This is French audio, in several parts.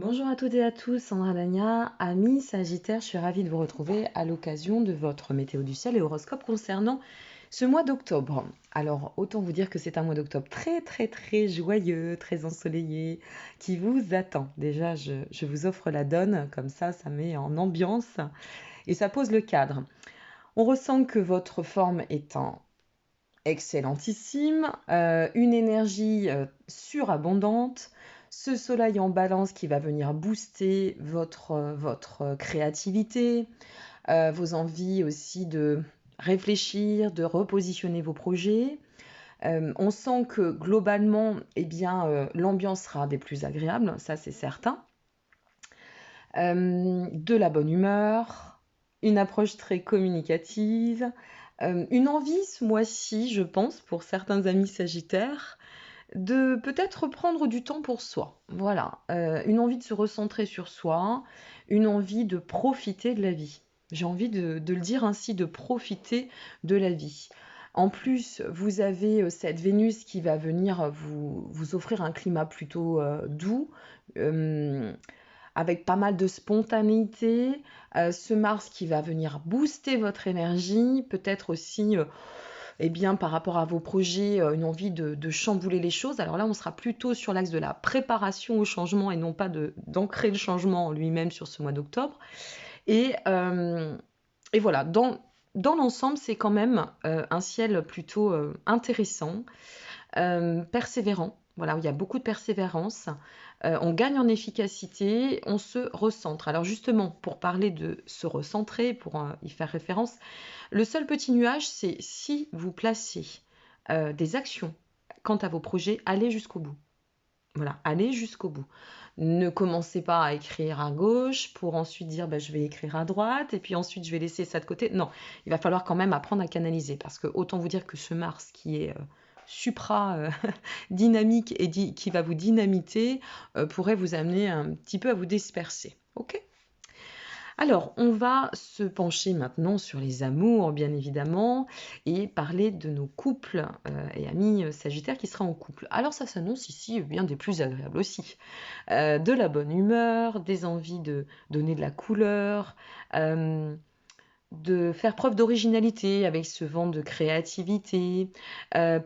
Bonjour à toutes et à tous, Sandra Dagna, amis Sagittaire, je suis ravie de vous retrouver à l'occasion de votre météo du ciel et horoscope concernant ce mois d'octobre. Alors, autant vous dire que c'est un mois d'octobre très joyeux, très ensoleillé, qui vous attend. Déjà, je vous offre la donne, comme ça met en ambiance et ça pose le cadre. On ressent que votre forme est en excellentissime, une énergie surabondante, ce soleil en balance qui va venir booster votre créativité, vos envies aussi de réfléchir, de repositionner vos projets. On sent que globalement, eh bien, l'ambiance sera des plus agréables, ça c'est certain. De la bonne humeur, une approche très communicative, une envie ce mois-ci, je pense, pour certains amis sagittaires, de peut-être prendre du temps pour soi. Voilà, une envie de se recentrer sur soi, une envie de profiter de la vie. J'ai envie de le dire ainsi, de profiter de la vie. En plus, vous avez cette Vénus qui va venir vous offrir un climat plutôt doux, euh, avec pas mal de spontanéité. Ce Mars qui va venir booster votre énergie, peut-être aussi eh bien, par rapport à vos projets, une envie de chambouler les choses. Alors là, on sera plutôt sur l'axe de la préparation au changement et non pas d'ancrer le changement en lui-même sur ce mois d'octobre. Et, euh, et voilà, dans l'ensemble, c'est quand même un ciel plutôt intéressant, persévérant. Voilà, il y a beaucoup de persévérance. On gagne en efficacité, on se recentre. Alors justement, pour parler de se recentrer, pour y faire référence, le seul petit nuage, c'est si vous placez des actions quant à vos projets, allez jusqu'au bout. Voilà, allez jusqu'au bout. Ne commencez pas à écrire à gauche pour ensuite dire bah, je vais écrire à droite et puis ensuite je vais laisser ça de côté. Non, il va falloir quand même apprendre à canaliser parce que autant vous dire que ce Mars qui est supra dynamique et qui va vous dynamiter pourrait vous amener un petit peu à vous disperser. Ok. Alors, on va se pencher maintenant sur les amours, bien évidemment, et parler de nos couples et amis sagittaires qui seraient en couple. Alors, ça s'annonce ici bien des plus agréables aussi. De la bonne humeur, des envies de donner de la couleur, euh, de faire preuve d'originalité avec ce vent de créativité,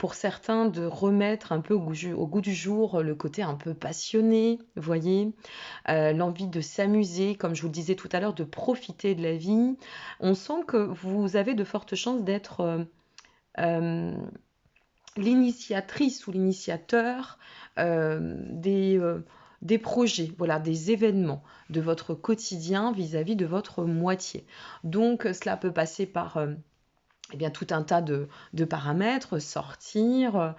pour certains de remettre un peu au goût du jour le côté un peu passionné, vous voyez, l'envie de s'amuser, comme je vous le disais tout à l'heure, de profiter de la vie. On sent que vous avez de fortes chances d'être euh, l'initiatrice ou l'initiateur des projets, voilà, des événements de votre quotidien vis-à-vis de votre moitié. Donc cela peut passer par eh bien, tout un tas de paramètres, sortir,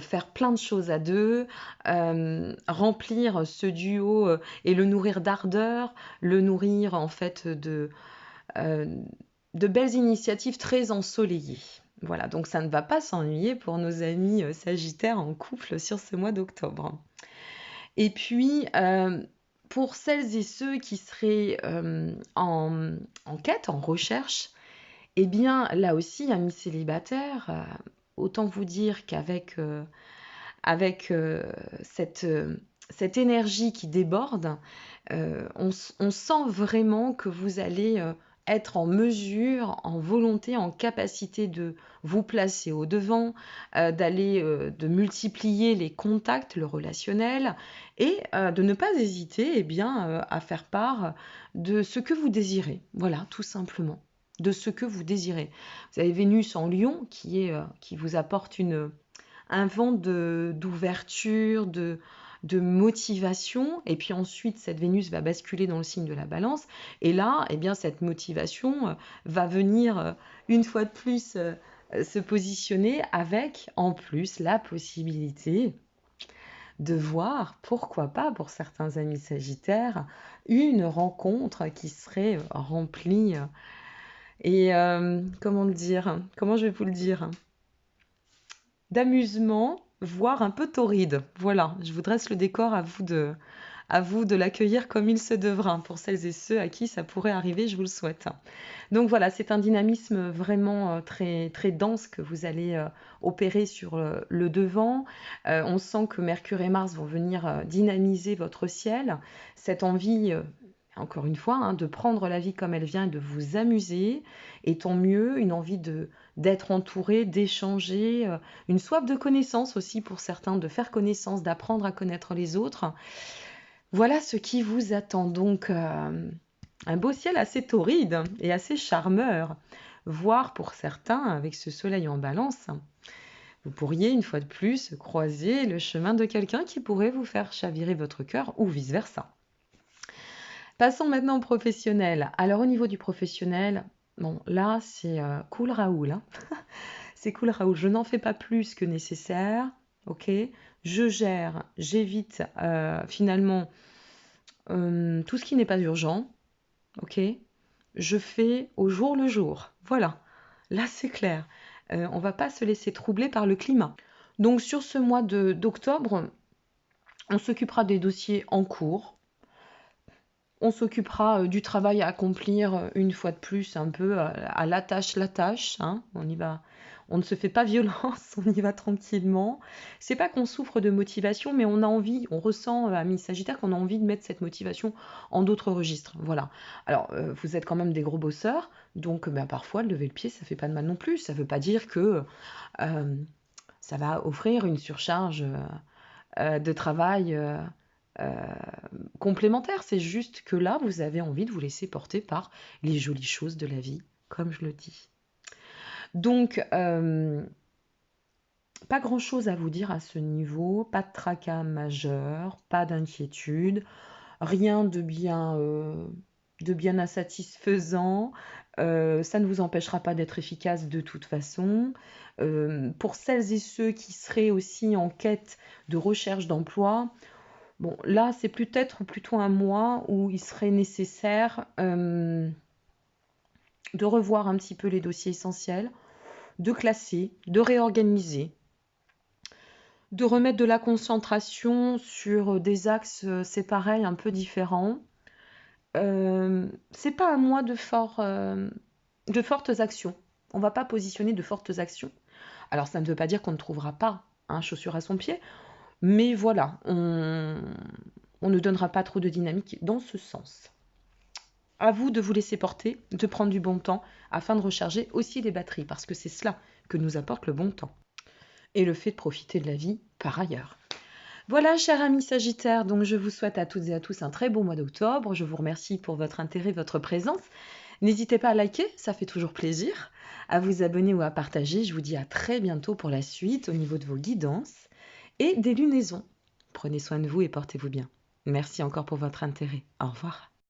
faire plein de choses à deux, remplir ce duo et le nourrir d'ardeur, le nourrir en fait euh, de belles initiatives très ensoleillées. Voilà, donc ça ne va pas s'ennuyer pour nos amis sagittaires en couple sur ce mois d'octobre. Et puis, pour celles et ceux qui seraient en quête, en recherche, eh bien, là aussi, amis célibataires, autant vous dire qu'avec avec cette énergie qui déborde, on sent vraiment que vous allez être en mesure, en volonté, en capacité de vous placer au devant, de multiplier les contacts, le relationnel, et de ne pas hésiter eh bien, à faire part de ce que vous désirez. Voilà, tout simplement. De ce que vous désirez. Vous avez Vénus en Lion qui vous apporte un vent d'ouverture, de motivation, et puis ensuite cette Vénus va basculer dans le signe de la Balance, et là, eh bien, cette motivation va venir une fois de plus se positionner avec en plus la possibilité de voir, pourquoi pas pour certains amis sagittaires, une rencontre qui serait remplie et comment le dire, comment je vais vous le dire, d'amusement, voire un peu torride. Voilà, je vous dresse le décor, À vous de l'accueillir comme il se devra. Pour celles et ceux à qui ça pourrait arriver, je vous le souhaite. Donc voilà, c'est un dynamisme vraiment très, très dense que vous allez opérer sur le devant. On sent que Mercure et Mars vont venir dynamiser votre ciel. Cette envie, encore une fois, hein, de prendre la vie comme elle vient et de vous amuser. Et tant mieux, une envie d'être entouré, d'échanger, une soif de connaissance aussi pour certains, de faire connaissance, d'apprendre à connaître les autres. Voilà ce qui vous attend. Donc, un beau ciel assez torride et assez charmeur, voire pour certains, avec ce soleil en balance, vous pourriez une fois de plus croiser le chemin de quelqu'un qui pourrait vous faire chavirer votre cœur ou vice-versa. Passons maintenant au professionnel. Alors au niveau du professionnel, bon là c'est cool Raoul, hein. C'est cool Raoul, je n'en fais pas plus que nécessaire, ok. Je gère, j'évite finalement tout ce qui n'est pas urgent, ok. Je fais au jour le jour, voilà, là c'est clair. On va pas se laisser troubler par le climat. Donc sur ce mois d'octobre, on s'occupera des dossiers en cours. On s'occupera du travail à accomplir une fois de plus, un peu à la tâche, hein. On y va, on ne se fait pas violence, on y va tranquillement. C'est pas qu'on souffre de motivation, mais on a envie, on ressent à mi-Sagittaire qu'on a envie de mettre cette motivation en d'autres registres. Voilà. Alors, vous êtes quand même des gros bosseurs, donc parfois lever le pied, ça fait pas de mal non plus. Ça veut pas dire que ça va offrir une surcharge de travail. Complémentaire, c'est juste que là, vous avez envie de vous laisser porter par les jolies choses de la vie, comme je le dis. Donc, pas grand-chose à vous dire à ce niveau, pas de tracas majeur, pas d'inquiétude, rien de bien insatisfaisant. Ça ne vous empêchera pas d'être efficace de toute façon. Pour celles et ceux qui seraient aussi en quête de recherche d'emploi, bon, là, c'est peut-être plutôt un mois où il serait nécessaire de revoir un petit peu les dossiers essentiels, de classer, de réorganiser, de remettre de la concentration sur des axes, c'est pareil, un peu différents. C'est pas un mois de fortes actions. On va pas positionner de fortes actions. Alors, ça ne veut pas dire qu'on ne trouvera pas un chaussure à son pied, mais voilà, on ne donnera pas trop de dynamique dans ce sens. À vous de vous laisser porter, de prendre du bon temps afin de recharger aussi les batteries, parce que c'est cela que nous apporte le bon temps. Et le fait de profiter de la vie par ailleurs. Voilà, chers amis Sagittaires, donc je vous souhaite à toutes et à tous un très bon mois d'octobre. Je vous remercie pour votre intérêt, votre présence. N'hésitez pas à liker, ça fait toujours plaisir. À vous abonner ou à partager. Je vous dis à très bientôt pour la suite au niveau de vos guidances et des lunaisons. Prenez soin de vous et portez-vous bien. Merci encore pour votre intérêt. Au revoir.